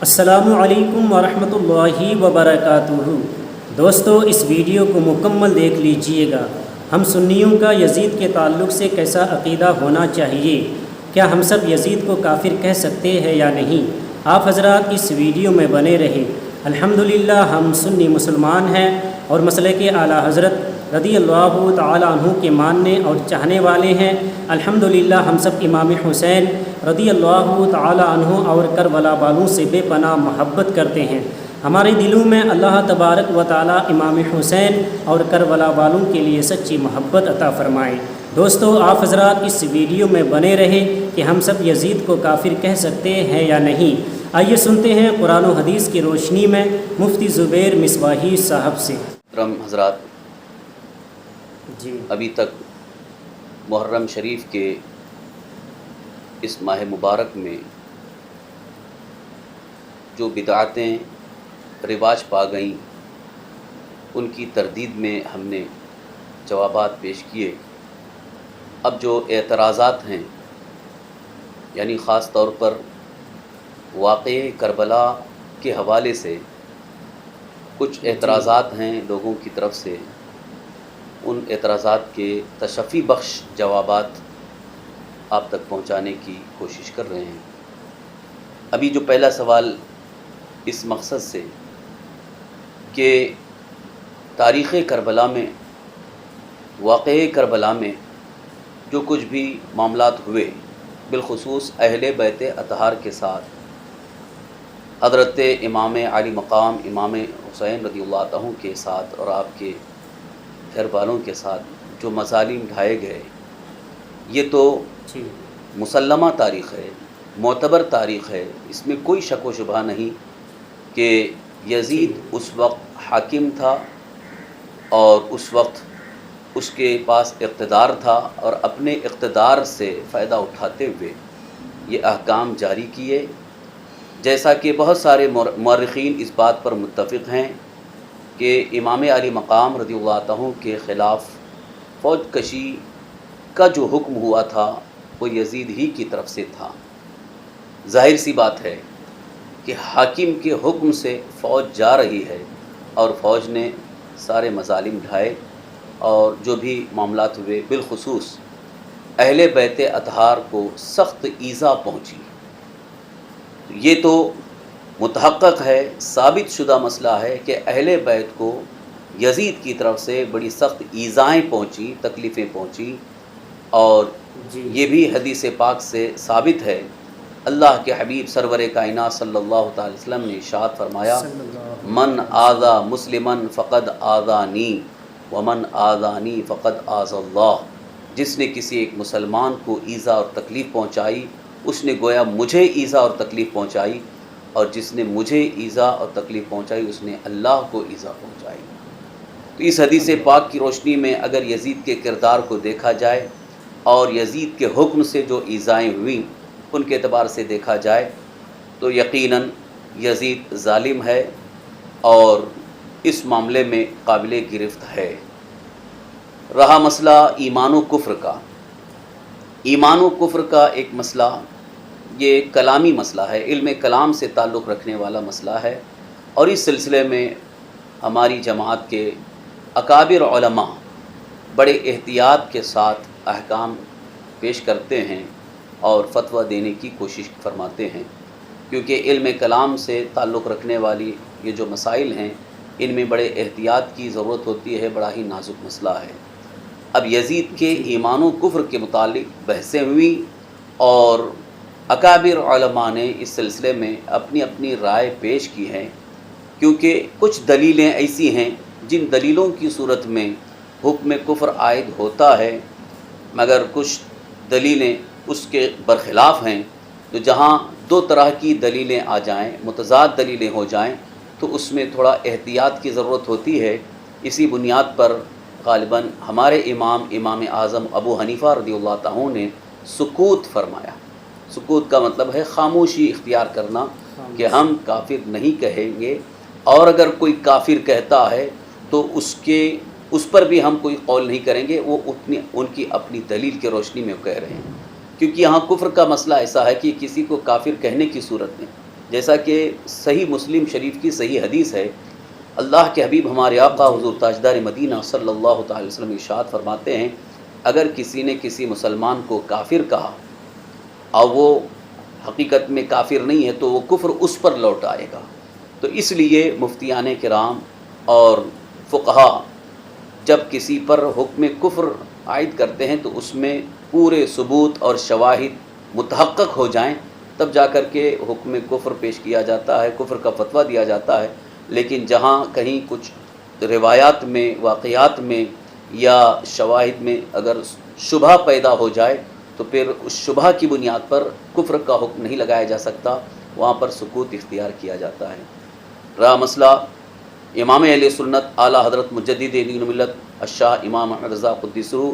السلام علیکم ورحمۃ اللہ وبرکاتہ۔ دوستو، اس ویڈیو کو مکمل دیکھ لیجئے گا۔ ہم سنیوں کا یزید کے تعلق سے کیسا عقیدہ ہونا چاہیے؟ کیا ہم سب یزید کو کافر کہہ سکتے ہیں یا نہیں؟ آپ حضرات اس ویڈیو میں بنے رہیں۔ الحمدللہ ہم سنی مسلمان ہیں اور مسلک اعلیٰ حضرت رضی اللہ تعالی عنہ کے ماننے اور چاہنے والے ہیں۔ الحمدللہ ہم سب امام حسین رضی اللہ تعالی عنہ اور کربلا والوں سے بے پناہ محبت کرتے ہیں۔ ہمارے دلوں میں اللہ تبارک و تعالی امام حسین اور کربلا والوں کے لیے سچی محبت عطا فرمائے۔ دوستو، آپ حضرات اس ویڈیو میں بنے رہے کہ ہم سب یزید کو کافر کہہ سکتے ہیں یا نہیں۔ آئیے سنتے ہیں قرآن و حدیث کی روشنی میں مفتی زبیر مصباحی صاحب سے۔ محترم حضرات، جی ابھی تک محرم شریف کے اس ماہ مبارک میں جو بدعتیں رواج پا گئیں ان کی تردید میں ہم نے جوابات پیش کیے۔ اب جو اعتراضات ہیں، یعنی خاص طور پر واقعے کربلا کے حوالے سے کچھ اعتراضات ہیں لوگوں کی طرف سے، ان اعتراضات کے تشفی بخش جوابات آپ تک پہنچانے کی کوشش کر رہے ہیں۔ ابھی جو پہلا سوال اس مقصد سے کہ تاریخ کربلا میں، واقعے کربلا میں جو کچھ بھی معاملات ہوئے، بالخصوص اہل بیت اطہار کے ساتھ، حضرت امام علی مقام امام حسین رضی اللہ عنہ کے ساتھ اور آپ کے گھر والوں کے ساتھ جو مظالم ڈھائے گئے، یہ تو مسلمہ تاریخ ہے، معتبر تاریخ ہے۔ اس میں کوئی شک و شبہ نہیں کہ یزید اس وقت حاکم تھا اور اس وقت اس کے پاس اقتدار تھا، اور اپنے اقتدار سے فائدہ اٹھاتے ہوئے یہ احکام جاری کیے، جیسا کہ بہت سارے مورخین اس بات پر متفق ہیں کہ امام علی مقام رضی اللہ عنہ کے خلاف فوج کشی کا جو حکم ہوا تھا وہ یزید ہی کی طرف سے تھا۔ ظاہر سی بات ہے کہ حاکم کے حکم سے فوج جا رہی ہے اور فوج نے سارے مظالم ڈھائے اور جو بھی معاملات ہوئے، بالخصوص اہل بیت اطہار کو سخت ایذا پہنچی۔ یہ تو متحقق ہے، ثابت شدہ مسئلہ ہے کہ اہل بیت کو یزید کی طرف سے بڑی سخت ایذائیں پہنچی، تکلیفیں پہنچی، اور یہ بھی حدیث پاک سے ثابت ہے۔ اللہ کے حبیب سرور کائنات صلی اللہ تعالی وسلم نے ارشاد فرمایا، من آذا مسلمن فقد آذانی ومن آذانی فقد آذى اللہ۔ جس نے کسی ایک مسلمان کو ایذا اور تکلیف پہنچائی، اس نے گویا مجھے ایذا اور تکلیف پہنچائی، اور جس نے مجھے ایذا اور تکلیف پہنچائی اس نے اللہ کو ایذا پہنچائی۔ تو اس حدیث پاک کی روشنی میں اگر یزید کے کردار کو دیکھا جائے اور یزید کے حکم سے جو ایذائیں ہوئیں ان کے اعتبار سے دیکھا جائے تو یقیناً یزید ظالم ہے اور اس معاملے میں قابل گرفت ہے۔ رہا مسئلہ ایمان و کفر کا، ایمان و کفر کا ایک مسئلہ، یہ کلامی مسئلہ ہے، علم کلام سے تعلق رکھنے والا مسئلہ ہے، اور اس سلسلے میں ہماری جماعت کے اکابر علماء بڑے احتیاط کے ساتھ احکام پیش کرتے ہیں اور فتویٰ دینے کی کوشش فرماتے ہیں، کیونکہ علم کلام سے تعلق رکھنے والی یہ جو مسائل ہیں ان میں بڑے احتیاط کی ضرورت ہوتی ہے، بڑا ہی نازک مسئلہ ہے۔ اب یزید کے ایمان و کفر کے متعلق بحثیں ہوئیں اور اکابر علماء نے اس سلسلے میں اپنی اپنی رائے پیش کی ہے، کیونکہ کچھ دلیلیں ایسی ہیں جن دلیلوں کی صورت میں حکم کفر عائد ہوتا ہے، مگر کچھ دلیلیں اس کے برخلاف ہیں۔ تو جہاں دو طرح کی دلیلیں آ جائیں، متضاد دلیلیں ہو جائیں، تو اس میں تھوڑا احتیاط کی ضرورت ہوتی ہے۔ اسی بنیاد پر غالباً ہمارے امام اعظم ابو حنیفہ رضی اللہ عنہ نے سکوت فرمایا۔ سکوت کا مطلب ہے خاموشی اختیار کرنا، کہ ہم کافر نہیں کہیں گے، اور اگر کوئی کافر کہتا ہے تو اس پر بھی ہم کوئی قول نہیں کریں گے، وہ ان کی اپنی دلیل کی روشنی میں کہہ رہے ہیں۔ کیونکہ یہاں کفر کا مسئلہ ایسا ہے کہ کسی کو کافر کہنے کی صورت میں جیسا کہ صحیح مسلم شریف کی صحیح حدیث ہے، اللہ کے حبیب ہمارے آقا حضور تاجدار مدینہ صلی اللہ تعالی وسلم ارشاد فرماتے ہیں، اگر کسی نے کسی مسلمان کو کافر کہا اور وہ حقیقت میں کافر نہیں ہے تو وہ کفر اس پر لوٹ آئے گا۔ تو اس لیے مفتیان کرام اور فقہا جب کسی پر حکم کفر عائد کرتے ہیں تو اس میں پورے ثبوت اور شواہد متحقق ہو جائیں تب جا کر کے حکم کفر پیش کیا جاتا ہے، کفر کا فتویٰ دیا جاتا ہے۔ لیکن جہاں کہیں کچھ روایات میں، واقعات میں یا شواہد میں اگر شبہ پیدا ہو جائے تو پھر اس شبہ کی بنیاد پر کفر کا حکم نہیں لگایا جا سکتا، وہاں پر سکوت اختیار کیا جاتا ہے۔ رہا مسئلہ امام اہل سنت اعلیٰ حضرت مجدد دین ملت الشاہ امام احمد رضا قدس روح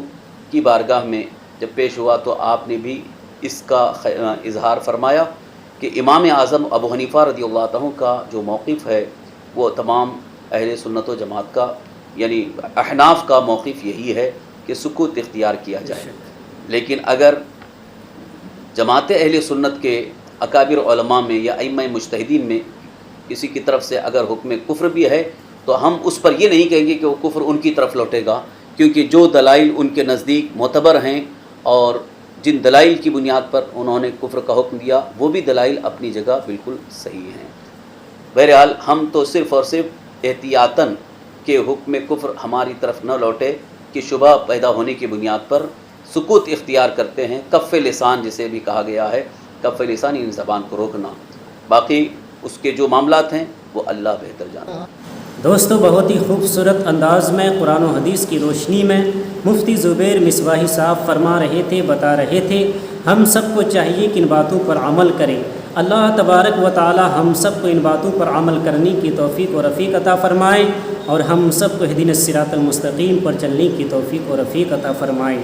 کی بارگاہ میں جب پیش ہوا تو آپ نے بھی اس کا اظہار فرمایا کہ امام اعظم ابو حنیفہ رضی اللہ عنہ کا جو موقف ہے وہ تمام اہل سنت و جماعت کا، یعنی احناف کا موقف یہی ہے کہ سکوت اختیار کیا جائے۔ لیکن اگر جماعت اہل سنت کے اکابر علماء میں یا ائمہ مجتہدین میں کسی کی طرف سے اگر حکم کفر بھی ہے تو ہم اس پر یہ نہیں کہیں گے کہ وہ کفر ان کی طرف لوٹے گا، کیونکہ جو دلائل ان کے نزدیک معتبر ہیں اور جن دلائل کی بنیاد پر انہوں نے کفر کا حکم دیا وہ بھی دلائل اپنی جگہ بالکل صحیح ہیں۔ بہرحال ہم تو صرف اور صرف احتیاطاً کہ حکم کفر ہماری طرف نہ لوٹے کہ شبہ پیدا ہونے کی بنیاد پر سکوت اختیار کرتے ہیں، کف لسان جسے بھی کہا گیا ہے، کف لسان یعنی زبان کو روکنا، باقی اس کے جو معاملات ہیں وہ اللہ بہتر جانتا ہے۔ دوستو، بہت ہی خوبصورت انداز میں قرآن و حدیث کی روشنی میں مفتی زبیر مصباحی صاحب فرما رہے تھے، بتا رہے تھے ہم سب کو چاہیے کہ ان باتوں پر عمل کریں۔ اللہ تبارک و تعالی ہم سب کو ان باتوں پر عمل کرنے کی توفیق و رفیق عطا فرمائے اور ہم سب کو اہدنا الصراط المستقیم پر چلنے کی توفیق و رفیق عطا فرمائے۔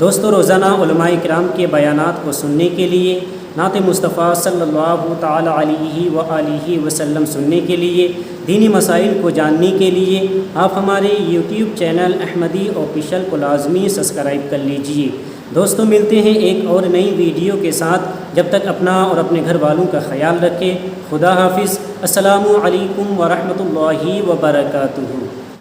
دوستو، روزانہ علماء کرام کے بیانات کو سننے کے لیے، نعت مصطفیٰ صلی اللہ تعالی علیہ وآلہ وسلم سننے کے لیے، دینی مسائل کو جاننے کے لیے آپ ہمارے یوٹیوب چینل احمدی آفیشل کو لازمی سبسکرائب کر لیجئے۔ دوستو، ملتے ہیں ایک اور نئی ویڈیو کے ساتھ، جب تک اپنا اور اپنے گھر والوں کا خیال رکھیں۔ خدا حافظ۔ السلام علیکم ورحمۃ اللہ وبرکاتہ۔